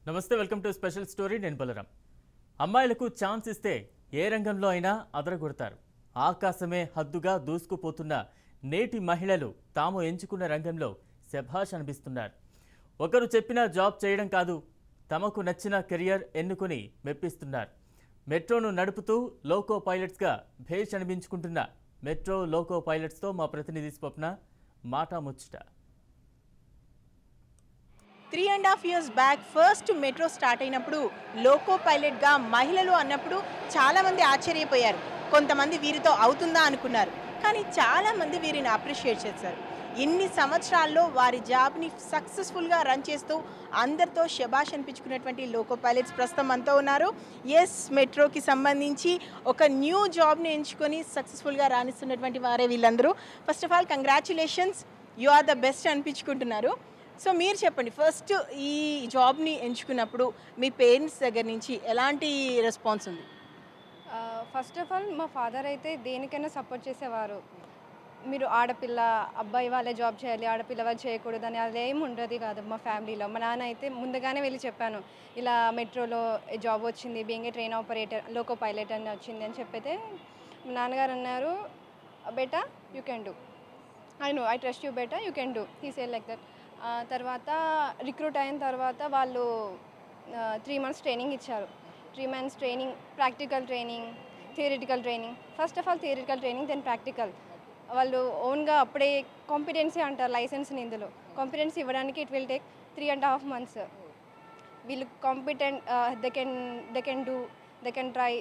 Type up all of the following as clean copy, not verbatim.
నమస్తే, welcome to special story. నేను బలరాం. అమ్మాయిలకు ఛాన్స్ ఇస్తే ఏ రంగంలో అయినా అదరగొడతారు. ఆకాశమే హద్దుగా దూసుకుపోతున్న నేటి మహిళలు తాము ఎంచుకున్న రంగంలో శభాష్ అనిపిస్తున్నారు. ఒకరు చెప్పిన జాబ్ చేయడం కాదు, తమకు నచ్చిన కెరియర్ ఎన్నుకొని మెప్పిస్తున్నారు. మెట్రోను నడుపుతూ లోకో పైలట్స్గా భేష్ అనిపించుకుంటున్న మెట్రో లోకో పైలట్స్తో మా ప్రతినిధి స్వప్న మాటా ముచ్చట. 3.5 years back first metro start అయినప్పుడు లోకో పైలట్గా మహిళలు అన్నప్పుడు చాలామంది ఆశ్చర్యపోయారు. కొంతమంది వీరితో అవుతుందా అనుకున్నారు, కానీ చాలామంది వీరిని అప్రిషియేట్ చేశారు. ఇన్ని సంవత్సరాల్లో వారి జాబ్ని సక్సెస్ఫుల్గా రన్ చేస్తూ అందరితో శబాష్ అనిపించుకున్నటువంటి లోకో పైలట్స్ ప్రస్తుతం మనతో ఉన్నారు. ఎస్, మెట్రోకి సంబంధించి ఒక న్యూ జాబ్ని ఎంచుకొని సక్సెస్ఫుల్గా రాణిస్తున్నటువంటి వారే వీళ్ళందరూ. First of all congratulations, you are the best అనిపించుకుంటున్నారు. సో మీరు చెప్పండి, ఫస్ట్ ఈ జాబ్ని ఎంచుకున్నప్పుడు మీ పేరెంట్స్ దగ్గర నుంచి ఎలాంటి రెస్పాన్స్ ఉంది? ఫస్ట్ ఆఫ్ ఆల్ మా ఫాదర్ అయితే దేనికైనా సపోర్ట్ చేసేవారు. మీరు ఆడపిల్ల అబ్బాయి వాళ్ళే జాబ్ చేయాలి, ఆడపిల్ల వాళ్ళు చేయకూడదని అదేం ఉండదు కాదు మా ఫ్యామిలీలో. మా నాన్న అయితే ముందుగానే వెళ్ళి చెప్పాను, ఇలా మెట్రోలో జాబ్ వచ్చింది, being a train operator loco pilot అని వచ్చింది అని చెప్పితే మా నాన్నగారు అన్నారు, బేటా you can do, I trust you బేటా you can do, he said like that. తర్వాత రిక్రూట్ అయిన తర్వాత వాళ్ళు 3 months ట్రైనింగ్ ఇచ్చారు. 3 months training, practical training, theoretical training. First of all theoretical training, then practical. వాళ్ళు ఓన్గా అప్పుడే కాంపిటెన్సీ అంటారు లైసెన్స్ని, ఇందులో కాంపిటెన్సీ ఇవ్వడానికి ఇట్ విల్ టేక్ 3.5 months. వీళ్ళు competent, they can do, they can try,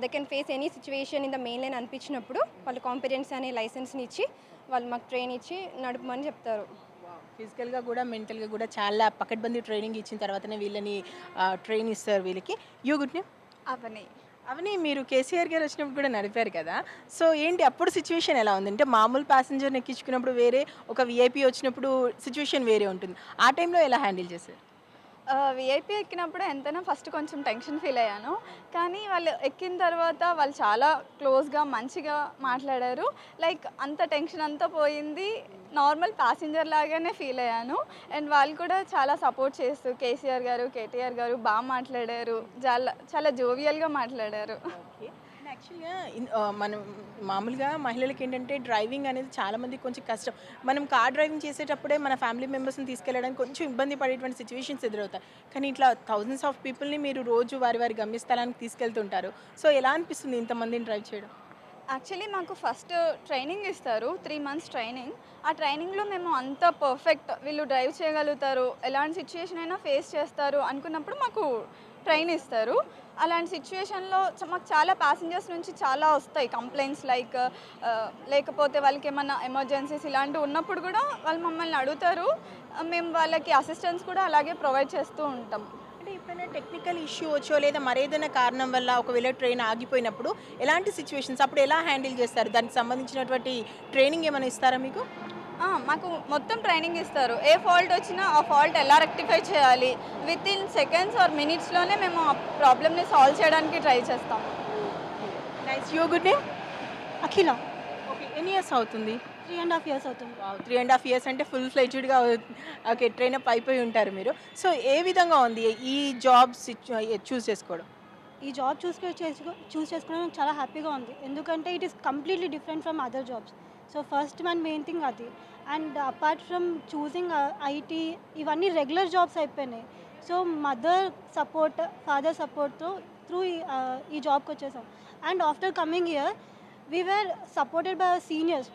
they can face any situation in the main line అనిపించినప్పుడు వాళ్ళు కాంపిటెన్సీ అనే లైసెన్స్ని ఇచ్చి వాళ్ళు మాకు ట్రైన్ ఇచ్చి నడుపుమని చెప్తారు. ఫిజికల్గా కూడా మెంటల్గా కూడా చాలా పకడ్బందీ ట్రైనింగ్ ఇచ్చిన తర్వాతనే వీళ్ళని ట్రైన్ ఇస్తారు వీళ్ళకి. యూ గుడ్ నేమ్ అవని, మీరు కేసీఆర్ గారు వచ్చినప్పుడు కూడా నడిపారు కదా, సో ఏంటి అప్పుడు సిచ్యువేషన్ ఎలా ఉంది? అంటే మామూలు ప్యాసింజర్ని ఎక్కించుకున్నప్పుడు వేరే, ఒక విఐపీ వచ్చినప్పుడు సిచ్యువేషన్ వేరే ఉంటుంది. ఆ టైంలో ఎలా హ్యాండిల్ చేశారు? విఐపీ ఎక్కినప్పుడు ఎంతైనా ఫస్ట్ కొంచెం టెన్షన్ ఫీల్ అయ్యాను, కానీ వాళ్ళు ఎక్కిన తర్వాత వాళ్ళు చాలా క్లోజ్గా మంచిగా మాట్లాడారు. లైక్ అంత టెన్షన్ అంతా పోయింది, నార్మల్ ప్యాసింజర్ లాగానే ఫీల్ అయ్యాను. అండ్ వాళ్ళు కూడా చాలా సపోర్ట్ చేస్తూ కేసీఆర్ గారు, కేటీఆర్ గారు బాగా మాట్లాడారు, చాలా జోవియల్గా మాట్లాడారు. యాక్చువల్గా మనం మామూలుగా మహిళలకి ఏంటంటే డ్రైవింగ్ అనేది చాలామంది కొంచెం కష్టం. మనం కార్ డ్రైవింగ్ చేసేటప్పుడే మన ఫ్యామిలీ మెంబర్స్ని తీసుకెళ్ళడానికి కొంచెం ఇబ్బంది పడేటువంటి సిచ్యువేషన్స్ ఎదురవుతాయి. కానీ ఇట్లా థౌజండ్స్ ఆఫ్ పీపుల్ని మీరు రోజు వారి గమ్యస్థలానికి తీసుకెళ్తుంటారు. సో ఎలా అనిపిస్తుంది ఇంతమందిని డ్రైవ్ చేయడం? యాక్చువల్లీ మాకు ఫస్ట్ ట్రైనింగ్ ఇస్తారు, 3 months ట్రైనింగ్. ఆ ట్రైనింగ్లో మేము అంత పర్ఫెక్ట్, వీళ్ళు డ్రైవ్ చేయగలుగుతారు, ఎలాంటి సిచ్యువేషన్ అయినా ఫేస్ చేస్తారు అనుకున్నప్పుడు మాకు ట్రైన్ ఇస్తారు. అలాంటి సిచ్యువేషన్లో మాకు చాలా ప్యాసింజర్స్ నుంచి చాలా వస్తాయి కంప్లైంట్స్, లైక్ లేకపోతే వాళ్ళకి ఏమన్నా ఎమర్జెన్సీస్ ఇలాంటివి ఉన్నప్పుడు కూడా వాళ్ళు మమ్మల్ని అడుగుతారు. మేము వాళ్ళకి అసిస్టెన్స్ కూడా అలాగే ప్రొవైడ్ చేస్తూ ఉంటాం. అంటే ఎప్పుడైనా టెక్నికల్ ఇష్యూ వచ్చో లేదా మరేదైనా కారణం వల్ల ఒకవేళ ట్రైన్ ఆగిపోయినప్పుడు ఎలాంటి సిచ్యువేషన్స్ అప్పుడు ఎలా హ్యాండిల్ చేస్తారు? దానికి సంబంధించినటువంటి ట్రైనింగ్ ఏమైనా ఇస్తారా మీకు? మాకు మొత్తం ట్రైనింగ్ ఇస్తారు. ఏ ఫాల్ట్ వచ్చినా ఆ ఫాల్ట్ ఎలా రెక్టిఫై చేయాలి, విత్ ఇన్ సెకండ్స్ ఆర్ మినిట్స్లోనే మేము ఆ ప్రాబ్లమ్ని సాల్వ్ చేయడానికి ట్రై చేస్తాం. Nice. Your good name? Akhila. Okay, ఎన్ని ఇయర్స్ అవుతుంది? 3.5 years అవుతుంది. 3.5 years అంటే ఫుల్ ఫ్లెడ్జ్డ్గా ఓకే ట్రైన్ అప్ అయిపోయి ఉంటారు మీరు. సో ఏ విధంగా ఉంది ఈ జాబ్ చూస్ చేసుకోవడం? ఈ జాబ్ చూస్ చేసుకోవడం నాకు చాలా హ్యాపీగా ఉంది, ఎందుకంటే it is completely different from other jobs. So first మన మెయిన్ థింగ్ అది. And apart from choosing IT, ఇవన్నీ రెగ్యులర్ జాబ్స్ అయిపోయినాయి. సో మదర్ సపోర్ట్, ఫాదర్ సపోర్ట్తో త్రూ ఈ జాబ్కి వచ్చేసాం. And after coming year we were supported by our seniors.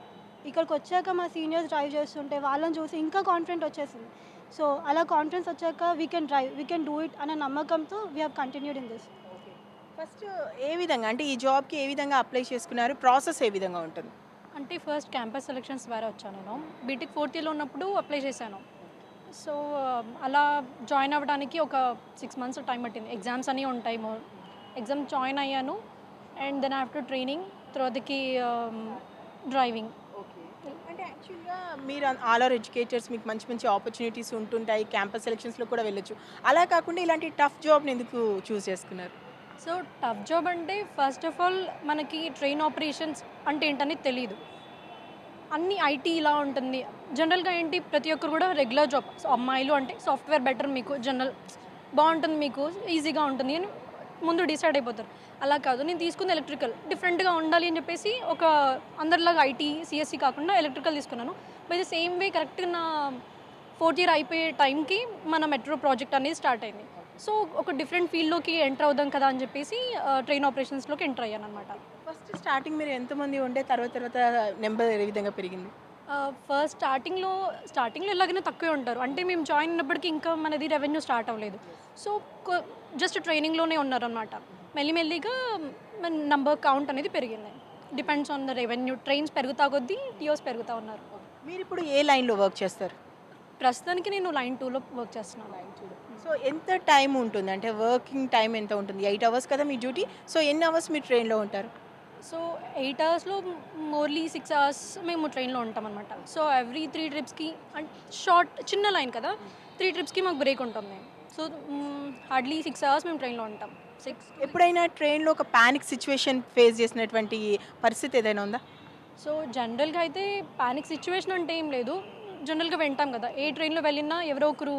ఇక్కడికి వచ్చాక మా సీనియర్స్ డ్రైవ్ చేస్తుంటే వాళ్ళని చూసి ఇంకా కాన్ఫిడెంట్ వచ్చేసింది. సో అలా కాన్ఫిడెన్స్ వచ్చాక we can drive, we can do it అనే నమ్మకంతో we have continued in this. First ఏ విధంగా, అంటే ఈ జాబ్కి ఏ విధంగా అప్లై చేసుకున్నారు? ప్రాసెస్ ఏ విధంగా ఉంటుంది? అంటే ఫస్ట్ క్యాంపస్ సెలెక్షన్స్ ద్వారా వచ్చాను. నేను బీటెక్ 4th yearలో ఉన్నప్పుడు అప్లై చేశాను. సో అలా జాయిన్ అవ్వడానికి ఒక 6 months టైం పట్టింది. ఎగ్జామ్స్ అన్నీ ఉంటాయి. ఎగ్జామ్ జాయిన్ అయ్యాను అండ్ దెన్ ఆఫ్టర్ ట్రైనింగ్ తర్వాతకి డ్రైవింగ్. అంటే యాక్చువల్గా మీరు ఆల్ ఆర్ ఎడ్యుకేటర్స్, మీకు మంచి మంచి ఆపర్చునిటీస్ ఉంటుంటాయి, క్యాంపస్ సెలెక్షన్స్లో కూడా వెళ్ళొచ్చు. అలా కాకుండా ఇలాంటి టఫ్ జాబ్ని ఎందుకు చూస్ చేసుకున్నారు? సో టఫ్ జాబ్ అంటే ఫస్ట్ ఆఫ్ ఆల్ మనకి ట్రైన్ ఆపరేషన్స్ అంటే ఏంటని తెలియదు. అన్ని ఐటీ ఇలా ఉంటుంది. జనరల్గా ఏంటి ప్రతి ఒక్కరు కూడా రెగ్యులర్ జాబ్. సో అమ్మాయిలు అంటే సాఫ్ట్వేర్ బెటర్, మీకు జనరల్ బాగుంటుంది, మీకు ఈజీగా ఉంటుంది అని ముందు డిసైడ్ అయిపోతారు. అలా కాదు, నేను తీసుకుంది ఎలక్ట్రికల్, డిఫరెంట్గా ఉండాలి అని చెప్పేసి ఒక అందరిలాగా ఐటీ సిఎస్సి కాకుండా ఎలక్ట్రికల్ తీసుకున్నాను. బై ద సేమ్ వే కరెక్ట్గా నా 4th ఇయర్ అయిపోయే టైంకి మన మెట్రో ప్రాజెక్ట్ అనేది స్టార్ట్ అయింది. సో ఒక డిఫరెంట్ ఫీల్డ్లోకి ఎంటర్ అవుదాం కదా అని చెప్పేసి ట్రైన్ ఆపరేషన్స్లోకి ఎంటర్ అయ్యాను అనమాట. ఫస్ట్ స్టార్టింగ్ మీరు ఎంతమంది ఉండే, తర్వాత నెంబర్ ఏ విధంగా పెరిగింది? ఫస్ట్ స్టార్టింగ్లో ఎలాగైనా తక్కువే ఉంటారు. అంటే మేము జాయిన్ అయినప్పటికీ ఇంకా మనది రెవెన్యూ స్టార్ట్ అవ్వలేదు. సో జస్ట్ ట్రైనింగ్లోనే ఉన్నారనమాట. మెల్లిమెల్లిగా మన నంబర్ కౌంట్ అనేది పెరిగింది. Depends on the revenue. Trains పెరుగుతా కొద్దీ టీఓస్ పెరుగుతూ ఉన్నారు. మీరు ఇప్పుడు ఏ లైన్లో వర్క్ చేస్తారు? ప్రస్తుతానికి నేను లైన్ 2లో వర్క్ చేస్తున్నాను. సో ఎంత టైం ఉంటుంది, అంటే వర్కింగ్ టైం ఎంత ఉంటుంది? 8 అవర్స్ కదా మీ డ్యూటీ. సో ఎన్ని అవర్స్ మీరు ట్రైన్లో ఉంటారు? సో 8 అవర్స్లో మోర్లీ 6 అవర్స్ మేము ట్రైన్లో ఉంటాం అనమాట. సో ఎవ్రీ 3 ట్రిప్స్కి, అంటే చిన్న లైన్ కదా, 3 ట్రిప్స్కి మాకు బ్రేక్ ఉంటుంది. సో హార్డ్లీ 6 అవర్స్ మేము ట్రైన్లో ఉంటాం. ఎప్పుడైనా ట్రైన్లో ఒక పానిక్ సిచ్యువేషన్ ఫేస్ చేసినటువంటి పరిస్థితి ఏదైనా ఉందా? సో జనరల్గా అయితే పానిక్ సిచ్యువేషన్ అంటే ఏం లేదు. జనరల్గా వింటాం కదా, ఏ ట్రైన్లో వెళ్ళినా ఎవరో ఒకరు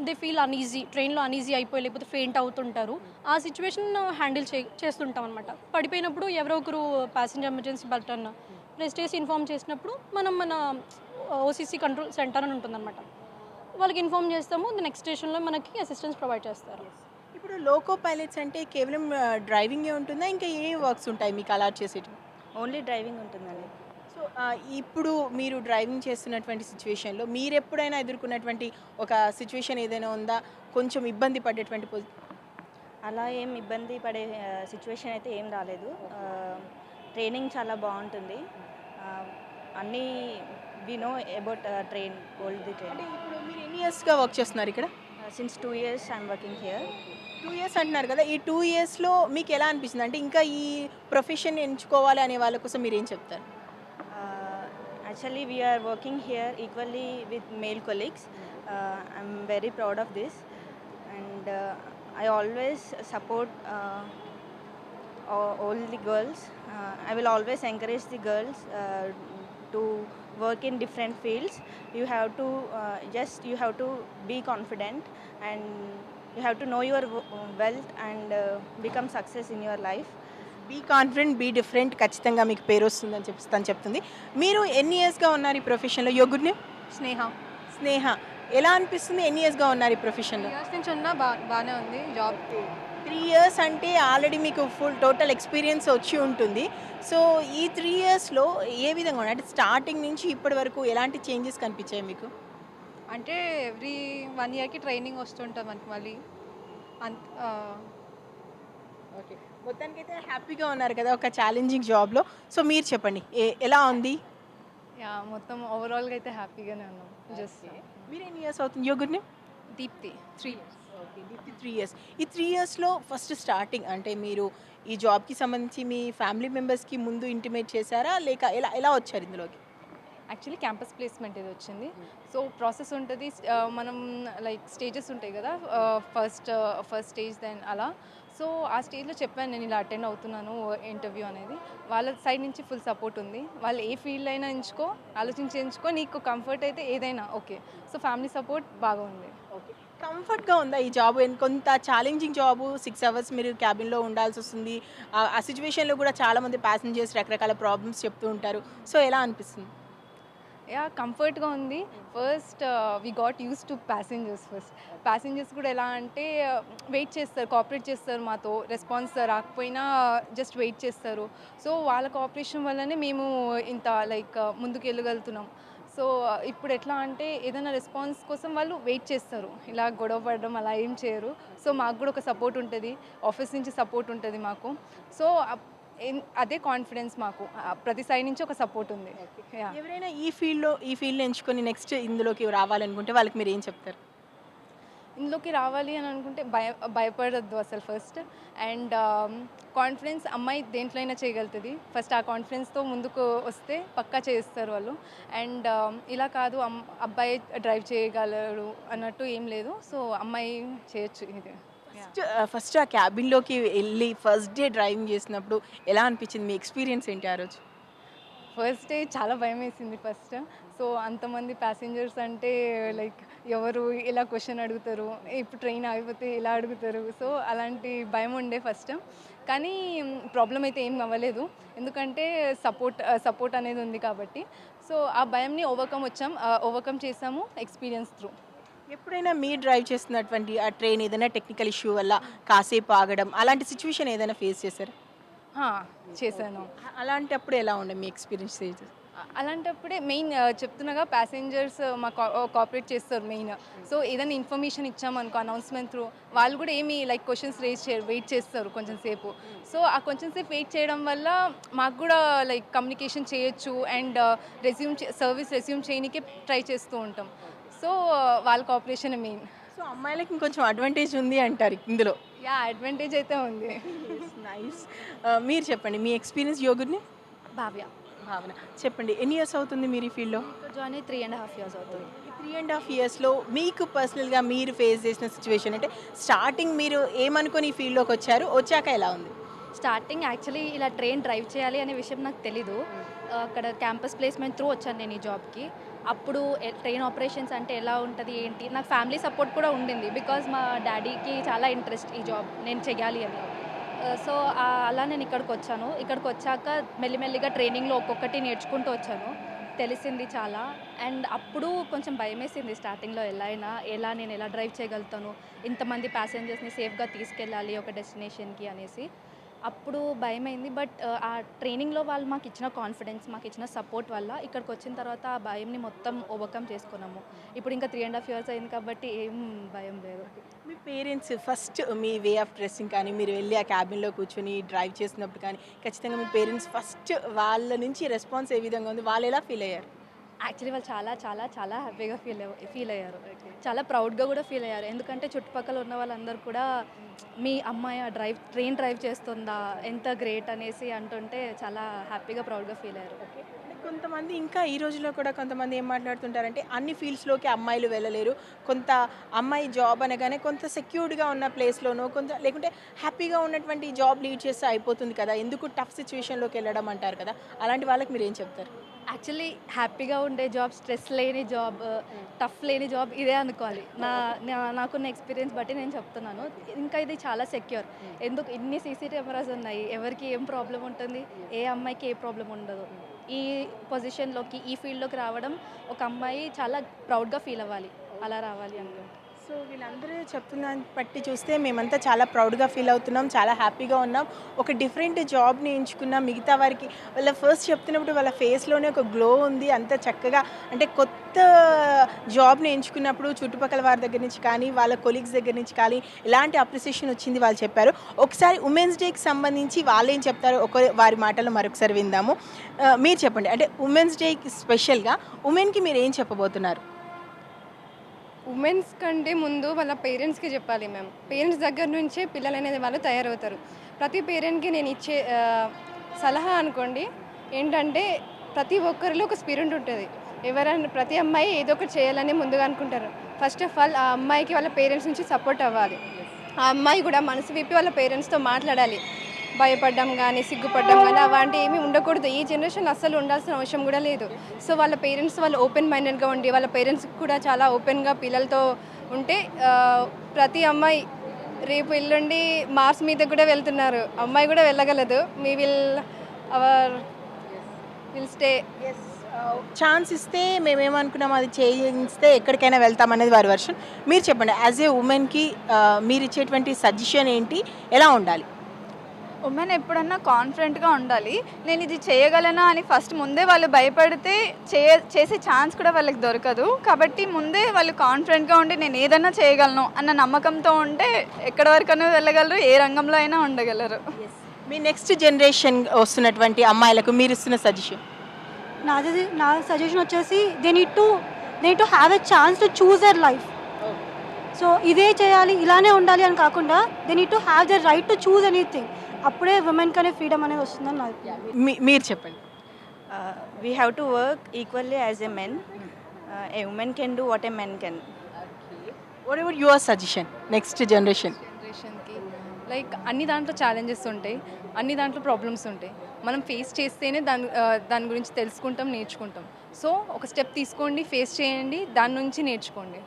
దే ఫీల్ అనీజీ, ట్రైన్లో అనీజీ అయిపోయి లేకపోతే ఫెయింట్ అవుతుంటారు. ఆ సిచ్యువేషన్ హ్యాండిల్ చేస్తుంటాం అనమాట. పడిపోయినప్పుడు ఎవరో ఒకరు ప్యాసింజర్ ఎమర్జెన్సీ బటన్ ప్రెస్ చేసి ఇన్ఫామ్ చేసినప్పుడు మన ఓసీసీ కంట్రోల్ సెంటర్ అని ఉంటుందన్నమాట. వాళ్ళకి ఇన్ఫామ్ చేస్తాము. నెక్స్ట్ స్టేషన్లో మనకి అసిస్టెన్స్ ప్రొవైడ్ చేస్తారు. ఇప్పుడు లోకో పైలట్స్ అంటే కేవలం డ్రైవింగే ఉంటుందా, ఇంకా ఏ వర్క్స్ ఉంటాయి మీకు అలాట్ చేసేటి? ఓన్లీ డ్రైవింగ్ ఉంటుందండి. సో ఇప్పుడు మీరు డ్రైవింగ్ చేస్తున్నటువంటి సిచ్యువేషన్లో మీరు ఎప్పుడైనా ఎదుర్కొన్నటువంటి ఒక సిచ్యువేషన్ ఏదైనా ఉందా, కొంచెం ఇబ్బంది పడేటువంటి అలా ఏం ఇబ్బంది పడే సిచ్యువేషన్ అయితే ఏం రాలేదు. ట్రైనింగ్ చాలా బాగుంటుంది. అన్నీ we know about train, old the train. అంటే ఇప్పుడు మీరు ఎన్ని ఇయర్స్గా వర్క్ చేస్తున్నారు ఇక్కడ? Since 2 years I'm working here. 2 years అంటున్నారు కదా, ఈ 2 ఇయర్స్లో మీకు ఎలా అనిపిస్తుంది? అంటే ఇంకా ఈ ప్రొఫెషన్ ఎంచుకోవాలి అనే వాళ్ళ కోసం మీరు ఏం చెప్తారు? Actually, we are working here equally with male colleagues. I'm very proud of this, and I always support all the girls. I will always encourage the girls to work in different fields. You have to be confident, and you have to know your wealth and become success in your life. Be confident, be different, ఖచ్చితంగా మీకు పేరు వస్తుందని తను చెప్తుంది. మీరు ఎన్ని ఇయర్స్గా ఉన్నారు ఈ ప్రొఫెషన్లో? Your good name? స్నేహ. ఎలా అనిపిస్తుంది, ఎన్ని ఇయర్స్గా ఉన్నారు ఈ ప్రొఫెషన్లో? ఇయర్స్ నుంచి ఉన్నా బాగానే ఉంది జాబ్. 3 ఇయర్స్ అంటే ఆల్రెడీ మీకు ఫుల్ టోటల్ ఎక్స్పీరియన్స్ వచ్చి ఉంటుంది. సో ఈ 3 ఇయర్స్లో ఏ విధంగా ఉన్నాయి, అంటే స్టార్టింగ్ నుంచి ఇప్పటి వరకు ఎలాంటి చేంజెస్ కనిపించాయి మీకు? అంటే ఎవ్రీ 1 yearకి ట్రైనింగ్ వస్తుంటుంది మనకి మళ్ళీ. ఓకే, మొత్తానికైతే హ్యాపీగా ఉన్నారు కదా ఒక ఛాలెంజింగ్ జాబ్లో. సో మీరు చెప్పండి, ఎలా ఉంది? మొత్తం ఓవరాల్గా అయితే హ్యాపీగానే ఉన్నాం. జస్ట్ మీరు ఎన్ని ఇయర్స్ అవుతుంది? Your good name? Deepti. 3 years. Okay, 3 years. ఈ 3 ఇయర్స్లో ఫస్ట్ స్టార్టింగ్ అంటే మీరు ఈ జాబ్కి సంబంధించి మీ ఫ్యామిలీ మెంబర్స్కి ముందు ఇంటిమేట్ చేశారా, లేక ఎలా వచ్చారు ఇందులోకి? యాక్చువల్లీ క్యాంపస్ ప్లేస్మెంట్ ఇది వచ్చింది. సో ప్రాసెస్ ఉంటుంది, మనం లైక్ స్టేజెస్ ఉంటాయి కదా, ఫస్ట్ స్టేజ్ దెన్ అలా. సో ఆ స్టేజ్లో చెప్పాను నేను ఇలా అటెండ్ అవుతున్నాను ఇంటర్వ్యూ అనేది. వాళ్ళ సైడ్ నుంచి ఫుల్ సపోర్ట్ ఉంది. వాళ్ళు ఏ ఫీల్డ్ అయినా ఆలోచించి నీకు కంఫర్ట్ అయితే ఏదైనా ఓకే. సో ఫ్యామిలీ సపోర్ట్ బాగా ఉంది. ఓకే, కంఫర్ట్గా ఉందా ఈ జాబ్? కొంత ఛాలెంజింగ్ జాబు, 6 అవర్స్ మీరు క్యాబిన్లో ఉండాల్సి వస్తుంది. ఆ సిచ్యువేషన్లో కూడా చాలామంది ప్యాసింజర్స్ రకరకాల ప్రాబ్లమ్స్ చెప్తూ ఉంటారు. సో ఎలా అనిపిస్తుంది? కంఫర్ట్గా ఉంది. First we got use to passengers కూడా ఎలా అంటే వెయిట్ చేస్తారు, కోఆపరేట్ చేస్తారు మాతో. రెస్పాన్స్ రాకపోయినా జస్ట్ వెయిట్ చేస్తారు. సో వాళ్ళ కోఆపరేషన్ వల్లనే మేము ఇంత లైక్ ముందుకు వెళ్ళగలుగుతున్నాం. సో ఇప్పుడు ఎట్లా అంటే ఏదైనా రెస్పాన్స్ కోసం వాళ్ళు వెయిట్ చేస్తారు, ఇలా గొడవ పడడం అలా ఏం చేయరు. సో మాకు కూడా ఒక సపోర్ట్ ఉంటుంది, ఆఫీస్ నుంచి సపోర్ట్ ఉంటుంది మాకు. సో అదే కాన్ఫిడెన్స్ మాకు, ప్రతి సైడ్ నుంచి ఒక సపోర్ట్ ఉంది. ఎవరైనా ఈ ఫీల్డ్ ఎంచుకొని నెక్స్ట్ ఇందులోకి రావాలనుకుంటే వాళ్ళకి మీరు ఏం చెప్తారు? ఇందులోకి రావాలి అని అనుకుంటే భయపడద్దు అసలు ఫస్ట్. అండ్ కాన్ఫిడెన్స్, అమ్మాయి దేంట్లో అయినా చేయగలుగుతుంది. ఫస్ట్ ఆ కాన్ఫిడెన్స్తో ముందుకు వస్తే పక్కా చేస్తారు వాళ్ళు. అండ్ ఇలా కాదు అబ్బాయి డ్రైవ్ చేయగలరు అన్నట్టు ఏం లేదు. సో అమ్మాయి చేయొచ్చు ఇది. ఫస్ట్ ఆ క్యాబిన్లోకి వెళ్ళి ఫస్ట్ డే డ్రైవింగ్ చేసినప్పుడు ఎలా అనిపించింది? మీ ఎక్స్పీరియన్స్ ఏంటి ఆ రోజు? ఫస్ట్ డే చాలా భయం వేసింది ఫస్ట్. సో అంతమంది ప్యాసింజర్స్ అంటే లైక్ ఎవరు ఇలా క్వశ్చన్ అడుగుతారు, ఇప్పుడు ట్రైన్ ఆగిపోతే ఇలా అడుగుతారు. సో అలాంటి భయం ఉండే ఫస్ట్. కానీ ప్రాబ్లం అయితే ఏం అవ్వలేదు, ఎందుకంటే సపోర్ట్ అనేది ఉంది కాబట్టి. సో ఆ భయంని ఓవర్కమ్ చేసాము ఎక్స్పీరియన్స్ త్రూ. ఎప్పుడైనా మీరు డ్రైవ్ చేస్తున్నటువంటి ఆ ట్రైన్ ఏదైనా టెక్నికల్ ఇష్యూ వల్ల కాసేపు ఆగడం అలాంటి సిచ్యువేషన్ ఏదైనా ఫేస్ చేశారా? చేశాను. అలాంటప్పుడు ఎలా ఉండే మీ ఎక్స్పీరియన్స్? అలాంటప్పుడే మెయిన్ చెప్తున్నాగా, ప్యాసింజర్స్ మా కోఆపరేట్ చేస్తారు మెయిన్. సో ఏదైనా ఇన్ఫర్మేషన్ ఇచ్చామనుకో అనౌన్స్మెంట్ త్రూ, వాళ్ళు కూడా ఏమి లైక్ క్వశ్చన్స్ రేజ్ చేయరు, వెయిట్ చేస్తారు కొంచెం సేపు. సో ఆ కొంచెం సేపు వెయిట్ చేయడం వల్ల మాకు కూడా లైక్ కమ్యూనికేషన్ చేయొచ్చు అండ్ సర్వీస్ రెజ్యూమ్ చేయడానికే ట్రై చేస్తూ ఉంటాం. సో వాళ్ళ కోఆపరేషన్ మెయిన్. సో అమ్మాయిలకి ఇంకొంచెం అడ్వాంటేజ్ ఉంది అంటారు ఇందులో. అడ్వాంటేజ్ అయితే ఉంది. నైస్. మీరు చెప్పండి మీ ఎక్స్పీరియన్స్. యోగుని భావ్య. భావన చెప్పండి, ఎన్ని ఇయర్స్ అవుతుంది మీరు ఈ ఫీల్డ్లో? జాయిన్ అయ్యి 3.5 years అవుతుంది. ఈ 3.5 yearsలో మీకు పర్సనల్గా మీరు ఫేస్ చేసిన సిచ్యువేషన్ అంటే, స్టార్టింగ్ మీరు ఏమనుకొని ఈ ఫీల్డ్లోకి వచ్చారు, వచ్చాక ఎలా ఉంది? స్టార్టింగ్ యాక్చువల్లీ ఇలా ట్రైన్ డ్రైవ్ చేయాలి అనే విషయం నాకు తెలీదు. అక్కడ క్యాంపస్ ప్లేస్మెంట్ త్రూ వచ్చాను నేను ఈ జాబ్కి. అప్పుడు ట్రైన్ ఆపరేషన్స్ అంటే ఎలా ఉంటుంది ఏంటి, నాకు ఫ్యామిలీ సపోర్ట్ కూడా ఉండింది. బికాజ్ మా డాడీకి చాలా ఇంట్రెస్ట్ ఈ జాబ్ నేను చెయ్యాలి అని. సో అలా నేను ఇక్కడికి వచ్చాను. ఇక్కడికి వచ్చాక మెల్లిమెల్లిగా ట్రైనింగ్లో ఒక్కొక్కటి నేర్చుకుంటూ వచ్చాను. తెలిసింది చాలా. అండ్ అప్పుడు కొంచెం భయం వేసింది స్టార్టింగ్లో, నేను ఎలా డ్రైవ్ చేయగలుగుతాను, ఇంతమంది ప్యాసింజర్స్ని సేఫ్గా తీసుకెళ్ళాలి ఒక డెస్టినేషన్కి అనేసి. అప్పుడు భయమైంది. బట్ ఆ ట్రైనింగ్లో వాళ్ళు మాకు ఇచ్చిన కాన్ఫిడెన్స్, మాకు ఇచ్చిన సపోర్ట్ వల్ల ఇక్కడికి వచ్చిన తర్వాత ఆ భయంని మొత్తం ఓవర్కమ్ చేసుకున్నాము. ఇప్పుడు ఇంకా 3.5 years అయింది కాబట్టి ఏం భయం లేదు. మీ పేరెంట్స్ ఫస్ట్ మీ వే ఆఫ్ డ్రెస్సింగ్ కానీ, మీరు వెళ్ళి ఆ క్యాబిన్లో కూర్చొని డ్రైవ్ చేసినప్పుడు కానీ, ఖచ్చితంగా మీ పేరెంట్స్ ఫస్ట్ వాళ్ళ నుంచి రెస్పాన్స్ ఏ విధంగా ఉంది, వాళ్ళు ఎలా ఫీల్ అయ్యారు? యాక్చువల్లీ వాళ్ళు చాలా చాలా చాలా హ్యాపీగా ఫీల్ అయ్యారు. చాలా ప్రౌడ్గా కూడా ఫీల్ అయ్యారు. ఎందుకంటే చుట్టుపక్కల ఉన్న వాళ్ళందరూ కూడా మీ అమ్మాయి ట్రైన్ డ్రైవ్ చేస్తుందా, ఎంత గ్రేట్ అనేసి అంటుంటే చాలా హ్యాపీగా ప్రౌడ్గా ఫీల్ అయ్యారు. కొంతమంది ఇంకా ఈ రోజుల్లో కూడా కొంతమంది ఏం మాట్లాడుతుంటారంటే, అన్ని ఫీల్డ్స్లోకి అమ్మాయిలు వెళ్ళలేరు, కొంత అమ్మాయి జాబ్ అనగానే కొంత సెక్యూర్డ్గా ఉన్న ప్లేస్లోనో లేకుంటే హ్యాపీగా ఉన్నటువంటి జాబ్ లీడ్ చేస్తే అయిపోతుంది కదా, ఎందుకు టఫ్ సిచ్యువేషన్లోకి వెళ్ళడం అంటారు కదా, అలాంటి వాళ్ళకి మీరు ఏం చెప్తారు? యాక్చువల్లీ హ్యాపీగా ఉండే జాబ్, స్ట్రెస్ లేని జాబ్, టఫ్ లేని జాబ్ ఇదే అనుకోవాలి. నాకున్న ఎక్స్పీరియన్స్ బట్టి నేను చెప్తున్నాను. ఇంకా ఇది చాలా సెక్యూర్. ఎందుకు ఇన్ని సీసీ కెమెరాస్ ఉన్నాయి, ఎవరికి ఏం ప్రాబ్లం ఉంటుంది, ఏ అమ్మాయికి ఏ ప్రాబ్లం ఉండదు. ఈ పొజిషన్లోకి, ఈ ఫీల్డ్లోకి రావడం ఒక అమ్మాయి చాలా ప్రౌడ్గా ఫీల్ అవ్వాలి, అలా రావాలి అనుకుంటా. సో వీళ్ళందరూ చెప్తున్నాను బట్టి చూస్తే మేమంతా చాలా ప్రౌడ్గా ఫీల్ అవుతున్నాం, చాలా హ్యాపీగా ఉన్నాం, ఒక డిఫరెంట్ జాబ్ని ఎంచుకున్నాం. మిగతా వారికి వాళ్ళ ఫస్ట్ చెప్తున్నప్పుడు వాళ్ళ ఫేస్లోనే ఒక గ్లో ఉంది, అంత చక్కగా. అంటే కొత్త జాబ్ని ఎంచుకున్నప్పుడు చుట్టుపక్కల వారి దగ్గర నుంచి కానీ, వాళ్ళ కొలీగ్స్ దగ్గర నుంచి కానీ ఎలాంటి అప్రిసియేషన్ వచ్చింది వాళ్ళు చెప్పారు. ఒకసారి ఉమెన్స్ డేకి సంబంధించి వాళ్ళు ఏం చెప్తారో వారి మాటల్లో మరొకసారి విందాము. మీరు చెప్పండి, అంటే ఉమెన్స్ డేకి స్పెషల్గా ఉమెన్కి మీరు ఏం చెప్పబోతున్నారు? ఉమెన్స్ కంటే ముందు వాళ్ళ పేరెంట్స్కి చెప్పాలి. మేము పేరెంట్స్ దగ్గర నుంచే పిల్లలు అనేది వాళ్ళు తయారవుతారు. ప్రతి పేరెంట్కి నేను ఇచ్చే సలహా అనుకోండి ఏంటంటే, ప్రతి ఒక్కరిలో ఒక స్పిరిట్ ఉంటుంది. ప్రతి అమ్మాయి ఏదో ఒకటి చేయాలని ముందుగా అనుకుంటారు. ఫస్ట్ ఆఫ్ ఆల్ ఆ అమ్మాయికి వాళ్ళ పేరెంట్స్ నుంచి సపోర్ట్ అవ్వాలి. ఆ అమ్మాయి కూడా మనసు విప్పి వాళ్ళ పేరెంట్స్తో మాట్లాడాలి. భయపడడం కానీ, సిగ్గుపడడం కానీ అలాంటి ఏమీ ఉండకూడదు. ఈ జనరేషన్ అస్సలు ఉండాల్సిన అవసరం కూడా లేదు. సో వాళ్ళ పేరెంట్స్ వాళ్ళు ఓపెన్ మైండెడ్గా ఉండి, వాళ్ళ పేరెంట్స్కి కూడా చాలా ఓపెన్గా పిల్లలతో ఉంటే, ప్రతి అమ్మాయి రేపు ఎల్లుండి మార్స్ మీద కూడా వెళ్తున్నారు, అమ్మాయి కూడా వెళ్ళగలదు. Will stay. ఛాన్స్ ఇస్తే మేమేమనుకున్నాం, అది చేయిస్తే ఎక్కడికైనా వెళ్తాం అనేది వారి వర్షన్. మీరు చెప్పండి, యాజ్ ఏ ఉమెన్కి మీరు ఇచ్చేటువంటి సజెషన్ ఏంటి, ఎలా ఉండాలి? ఉమెన్ ఎప్పుడన్నా కాన్ఫిడెంట్గా ఉండాలి. నేను ఇది చేయగలనా అని ఫస్ట్ ముందే వాళ్ళు భయపడితే చేసే ఛాన్స్ కూడా వాళ్ళకి దొరకదు. కాబట్టి ముందే వాళ్ళు కాన్ఫిడెంట్గా ఉండి నేను ఏదైనా చేయగలను అన్న నమ్మకంతో ఉంటే ఎక్కడి వరకైనా వెళ్ళగలరు, ఏ రంగంలో అయినా ఉండగలరు. మీ నెక్స్ట్ జనరేషన్ వస్తున్నటువంటి అమ్మాయిలకు మీరు ఇస్తున్న సజెషన్? నా సజెషన్ వచ్చేసి, they need to have a chance to choose their life. So ఇదే చేయాలి, ఇలానే ఉండాలి అని కాకుండా, they need to have the right to choose anything. అప్పుడే ఉమెన్కి అనే ఫ్రీడమ్ అనేది వస్తుందని నాకు. మీరు చెప్పండి. We have to work equally as a man. A woman can do what a man can. What about your suggestion next జనరేషన్కి? Like అన్ని దాంట్లో ఛాలెంజెస్ ఉంటాయి, అన్ని దాంట్లో ప్రాబ్లమ్స్ ఉంటాయి. మనం ఫేస్ చేస్తేనే దాని గురించి తెలుసుకుంటాం, నేర్చుకుంటాం. సో ఒక స్టెప్ తీసుకోండి, ఫేస్ చేయండి, దాని నుంచి నేర్చుకోండి.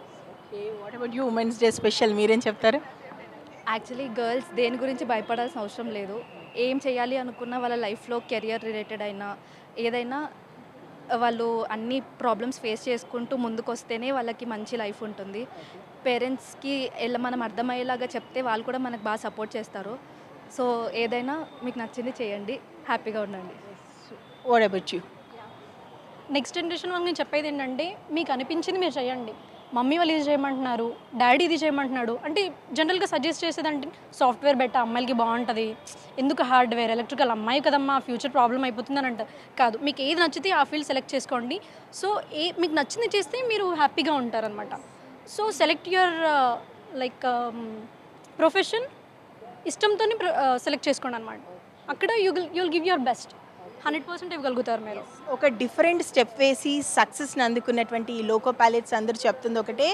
What about you women's day special మీరేం చెప్తారు? యాక్చువల్లీ గర్ల్స్ దేని గురించి భయపడాల్సిన అవసరం లేదు. ఏం చేయాలి అనుకున్న వాళ్ళ లైఫ్లో కెరియర్ రిలేటెడ్ అయినా ఏదైనా వాళ్ళు అన్ని ప్రాబ్లమ్స్ ఫేస్ చేసుకుంటూ ముందుకు వస్తేనే వాళ్ళకి మంచి లైఫ్ ఉంటుంది. పేరెంట్స్కి మనం అర్థమయ్యేలాగా చెప్తే వాళ్ళు కూడా మనకు బాగా సపోర్ట్ చేస్తారు. సో ఏదైనా మీకు నచ్చింది చేయండి, హ్యాపీగా ఉండండి. What about you? Next generation వాళ్ళకి నేను చెప్పేది ఏంటంటే మీకు అనిపించింది మీరు చేయండి. మమ్మీ వాళ్ళు ఇది చేయమంటున్నారు, డాడీ ఇది చేయమంటున్నాడు అంటే జనరల్గా సజెస్ట్ చేసేదంటే సాఫ్ట్వేర్ బెటర్ అమ్మాయిలకి బాగుంటుంది, ఎందుకు హార్డ్వేర్ ఎలక్ట్రికల్ అమ్మాయి కదమ్మా ఫ్యూచర్ ప్రాబ్లం అయిపోతుంది అని అంటారు. కాదు, మీకు ఏది నచ్చితే ఆ ఫీల్డ్ సెలెక్ట్ చేసుకోండి. సో మీకు నచ్చింది చేస్తే మీరు హ్యాపీగా ఉంటారనమాట. So select your like profession ఇష్టంతోనే సెలెక్ట్ చేసుకోండి అనమాట. అక్కడ యుల్ గివ్ యువర్ బెస్ట్, 100% ఇవ్వగలుగుతారు మీరు. ఒక డిఫరెంట్ స్టెప్ వేసి సక్సెస్ని అందుకున్నటువంటి ఈ లోకో పైలట్స్ అందరూ చెప్తుంది ఒకటే,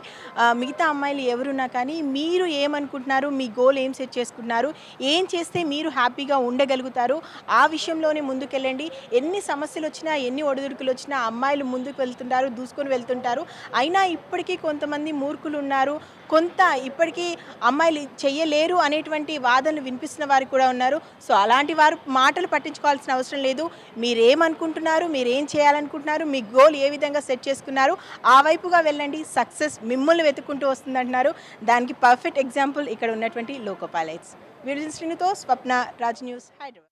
మిగతా అమ్మాయిలు ఎవరున్నా కానీ మీరు ఏమనుకుంటున్నారు, మీ గోల్ ఏం సెట్ చేసుకుంటున్నారు, ఏం చేస్తే మీరు హ్యాపీగా ఉండగలుగుతారు, ఆ విషయంలోనే ముందుకెళ్ళండి. ఎన్ని సమస్యలు వచ్చినా ఎన్ని ఒడిదుడుకులు వచ్చినా అమ్మాయిలు ముందుకు వెళ్తుంటారు, దూసుకొని వెళ్తుంటారు. అయినా ఇప్పటికీ కొంతమంది మూర్ఖులు ఉన్నారు, కొంత ఇప్పటికీ అమ్మాయిలు చెయ్యలేరు అనేటువంటి వాదనలు వినిపిస్తున్న వారు కూడా ఉన్నారు. సో అలాంటి వారు మాటలు పట్టించుకోవాల్సిన అవసరం లేదు. మీరేమనుకుంటున్నారు, మీరేం చేయాలనుకుంటున్నారు, మీ గోల్ ఏ విధంగా సెట్ చేసుకున్నారు, ఆ వైపుగా వెళ్ళండి. సక్సెస్ మిమ్మల్ని వెతుక్కుంటూ వస్తుందంటున్నారు. దానికి పర్ఫెక్ట్ ఎగ్జాంపుల్ ఇక్కడ ఉన్నటువంటి లోకో పైలట్స్. వీడియో శ్రీనితో స్వప్న, రాజ్ న్యూస్, హైదరాబాద్.